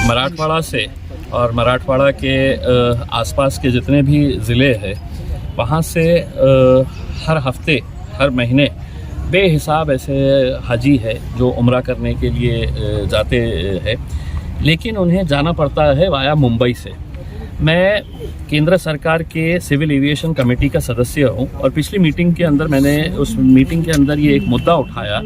मराठवाड़ा से और मराठवाड़ा के आसपास के जितने भी ज़िले हैं वहाँ से हर हफ्ते हर महीने बेहिसाब ऐसे हाजी है जो उम्रा करने के लिए जाते हैं, लेकिन उन्हें जाना पड़ता है वाया मुंबई से। मैं केंद्र सरकार के सिविल एविएशन कमेटी का सदस्य हूं और पिछली मीटिंग के अंदर मैंने उस मीटिंग के अंदर ये एक मुद्दा उठाया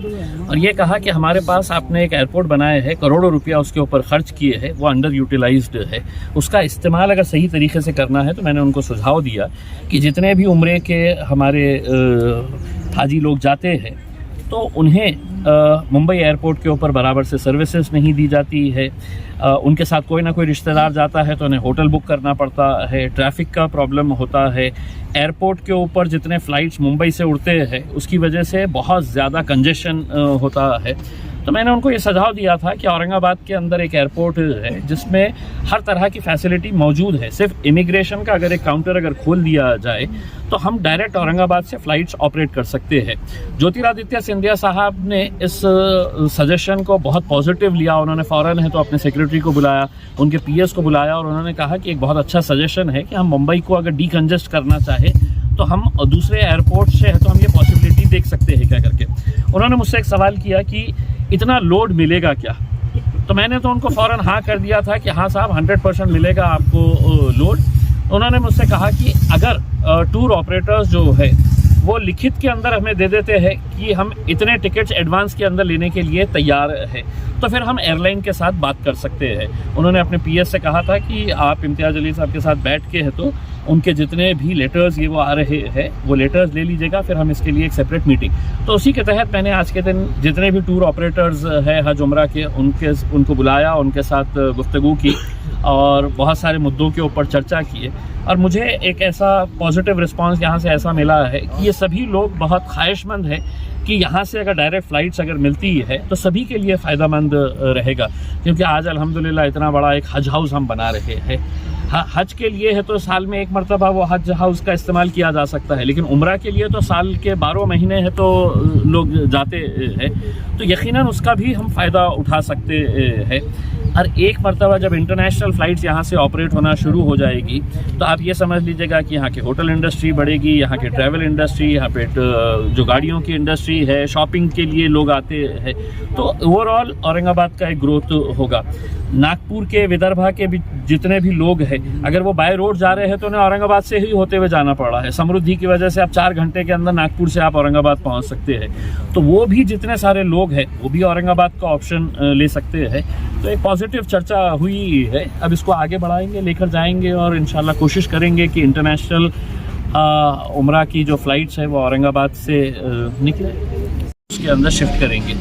और ये कहा कि हमारे पास आपने एक एयरपोर्ट बनाया है, करोड़ों रुपया उसके ऊपर खर्च किए हैं, वो अंडर यूटिलाइज्ड है, उसका इस्तेमाल अगर सही तरीके से करना है तो मैंने उनको सुझाव दिया कि जितने भी उम्रे के हमारे हाजी लोग जाते हैं तो उन्हें मुंबई एयरपोर्ट के ऊपर बराबर से सर्विसेज नहीं दी जाती है। उनके साथ कोई ना कोई रिश्तेदार जाता है तो उन्हें होटल बुक करना पड़ता है, ट्रैफिक का प्रॉब्लम होता है, एयरपोर्ट के ऊपर जितने फ़्लाइट्स मुंबई से उड़ते हैं उसकी वजह से बहुत ज़्यादा कंजेशन होता है। तो मैंने उनको ये सुझाव दिया था कि औरंगाबाद के अंदर एक एयरपोर्ट है जिसमें हर तरह की फैसिलिटी मौजूद है। सिर्फ इमिग्रेशन का अगर एक काउंटर अगर खोल दिया जाए तो हम डायरेक्ट औरंगाबाद से फ़्लाइट्स ऑपरेट कर सकते हैं। ज्योतिरादित्य सिंधिया साहब ने इस सजेशन को बहुत पॉजिटिव लिया। उन्होंने फ़ौरन है तो अपने सेक्रेटरी को बुलाया, उनके पीएस को बुलाया और उन्होंने कहा कि एक बहुत अच्छा सजेशन है कि हम मुंबई को अगर डीकंजेस्ट करना चाहें तो हम दूसरे एयरपोर्ट से है तो हम ये पॉसिबिलिटी देख सकते हैं क्या करके। उन्होंने मुझसे एक सवाल किया कि इतना लोड मिलेगा क्या, तो मैंने तो उनको फ़ौरन हाँ कर दिया था कि हाँ साहब 100% मिलेगा आपको लोड। उन्होंने मुझसे कहा कि अगर टूर ऑपरेटर्स जो है वो लिखित के अंदर हमें दे देते हैं कि हम इतने टिकट्स एडवांस के अंदर लेने के लिए तैयार है तो फिर हम एयरलाइन के साथ बात कर सकते हैं। उन्होंने अपने पीएस से कहा था कि आप इम्तियाज़ अली साहब के साथ बैठ के है तो उनके जितने भी लेटर्स ये वो आ रहे हैं वो लेटर्स ले लीजिएगा, फिर हम इसके लिए एक सेपरेट मीटिंग। तो उसी के तहत मैंने आज के दिन जितने भी टूर ऑपरेटर्स हैं हज उम्रा के उनको बुलाया, उनके साथ गुफ्तगू की और बहुत सारे मुद्दों के ऊपर चर्चा किए और मुझे एक ऐसा पॉजिटिव रिस्पांस यहाँ से ऐसा मिला है कि ये सभी लोग बहुत ख्वाहिशमंद है कि यहाँ से अगर डायरेक्ट फ़्लाइट्स अगर मिलती है तो सभी के लिए फ़ायदेमंद रहेगा। क्योंकि आज अल्हम्दुलिल्लाह इतना बड़ा एक हज हाउस हम बना रहे हैं। हज के लिए है तो साल में एक मरतबा वो हज हाउस का इस्तेमाल किया जा सकता है, लेकिन उम्रा के लिए तो साल के 12 महीने है तो लोग जाते हैं, तो यकीनन उसका भी हम फ़ायदा उठा सकते हैं। और एक मरतबा जब इंटरनेशनल फ़्लाइट्स यहाँ से ऑपरेट होना शुरू हो जाएगी तो आप ये समझ लीजिएगा कि यहाँ की होटल इंडस्ट्री बढ़ेगी, यहाँ की ट्रैवल इंडस्ट्री, यहाँ पे जो गाड़ियों की इंडस्ट्री है, शॉपिंग के लिए लोग आते हैं, तो ओवरऑल औरंगाबाद का एक ग्रोथ होगा। नागपुर के विदर्भा के भी जितने भी लोग हैं अगर वो बाय रोड जा रहे हैं तो उन्हें औरंगाबाद से ही होते हुए जाना पड़ रहा है। समृद्धि की वजह से आप 4 घंटे के अंदर नागपुर से आप औरंगाबाद पहुंच सकते हैं, तो वो भी जितने सारे लोग हैं वो भी औरंगाबाद का ऑप्शन ले सकते हैं। तो एक पॉजिटिव चर्चा हुई है, अब इसको आगे बढ़ाएंगे, लेकर जाएंगे और इंशाल्लाह कोशिश करेंगे कि इंटरनेशनल उम्रा की जो फ़्लाइट्स है वो औरंगाबाद से निकले, उसके अंदर शिफ्ट करेंगे।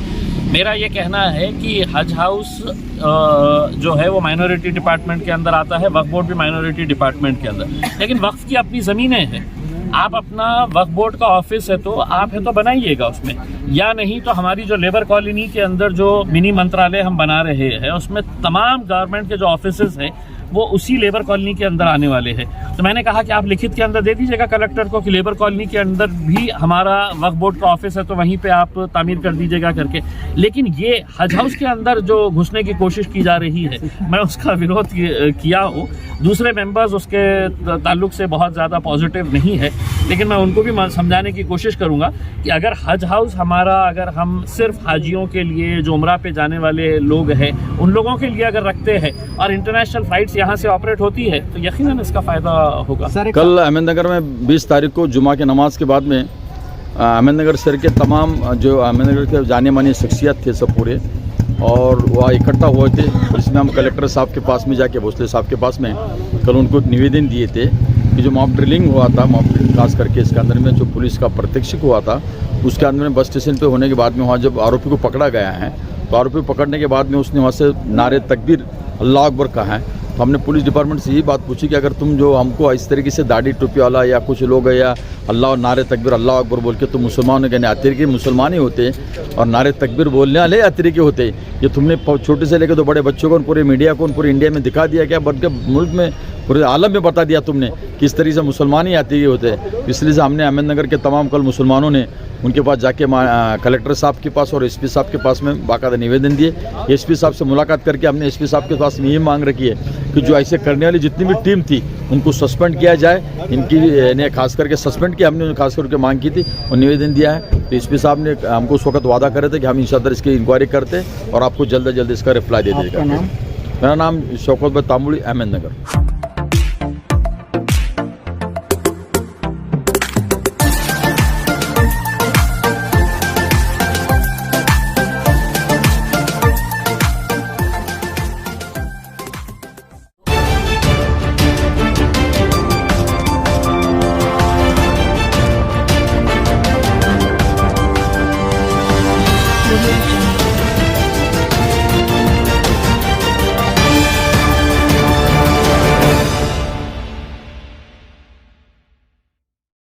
मेरा ये कहना है कि हज हाउस जो है वो माइनॉरिटी डिपार्टमेंट के अंदर आता है, वक्फ बोर्ड भी माइनॉरिटी डिपार्टमेंट के अंदर, लेकिन वक्फ की अपनी ज़मीनें हैं। आप अपना वक्फ बोर्ड का ऑफिस है तो आप है तो बनाइएगा उसमें, या नहीं तो हमारी जो लेबर कॉलोनी के अंदर जो मिनी मंत्रालय हम बना रहे हैं उसमें तमाम गवर्नमेंट के जो ऑफिसेज हैं वो उसी लेबर कॉलोनी के अंदर आने वाले हैं। तो मैंने कहा कि आप लिखित के अंदर दे दीजिएगा कलेक्टर को कि लेबर कॉलोनी के अंदर भी हमारा वक्फ बोर्ड का ऑफिस है तो वहीं पे आप तामीर कर दीजिएगा करके। लेकिन ये हज हाउस के अंदर जो घुसने की कोशिश की जा रही है मैं उसका विरोध किया हूँ। दूसरे मेंबर्स उसके ताल्लुक से बहुत ज़्यादा पॉजिटिव नहीं है, लेकिन मैं उनको भी समझाने की कोशिश करूँगा कि अगर हज हाउस हमारा अगर हम सिर्फ हाजियों के लिए जो उम्रा पे जाने वाले लोग हैं उन लोगों के लिए अगर रखते हैं और इंटरनेशनल फ़्लाइट्स यहाँ से ऑपरेट होती है तो यकीनन इसका फ़ायदा होगा। कल अहमदनगर में 20 तारीख को जुमा के नमाज के बाद में अहमदनगर शहर के तमाम जो अहमदनगर के जाने मानी शख्सियत थे सब पूरे और वह इकट्ठा हुए थे, जिसमें हम कलेक्टर साहब के पास में जाके भोसले साहब के पास में कल उनको निवेदन दिए थे कि जो मॉक ड्रिलिंग हुआ था, मॉक ड्रिलिंग खास करके इसके अंदर में जो पुलिस का प्रत्यक्ष हुआ था उसके अंदर में बस स्टेशन पे होने के बाद में वहाँ जब आरोपी को पकड़ा गया है तो आरोपी को पकड़ने के बाद में उसने वहाँ से नारे तकबीर अल्लाह अकबर कहा है। तो हमने पुलिस डिपार्टमेंट से यही बात पूछी कि अगर तुम जो हमको इस तरीके से दाढ़ी टोपी वाला या कुछ लोग या अल्लाह और नारे तकबीर अल्लाह अकबर बोल के तुम मुसलमान कहने आते के मुसलमान ही होते और नारे तकबीर बोलने वाले आते के होते, ये तुमने छोटे से लेकर तो बड़े बच्चों को पूरे मीडिया को पूरे इंडिया में दिखा दिया क्या, बल्कि मुल्क में पूरे आलम में बता दिया तुमने किस तरीके से मुसलमान ही आते होते हैं। इसलिए से हमने अहमदनगर के तमाम कल मुसलमानों ने उनके पास जाके कलेक्टर साहब के पास और एसपी साहब के पास में बाकायदा निवेदन दिए। एसपी साहब से मुलाकात करके हमने एसपी साहब के पास में ये मांग रखी है कि जो ऐसे करने वाली जितनी भी टीम थी उनको सस्पेंड किया जाए। इनकी ने खास करके सस्पेंड किया, हमने खास करके मांग की थी और निवेदन दिया है। तो एसपी साहब ने हमको उस वक्त वादा करे थे कि हम इंशाअल्लाह इसकी इंक्वायरी करते और आपको जल्द से जल्द इसका रिप्लाई दे देगा। मेरा नाम शौकत भाई तामुड़ी, अहमदनगर।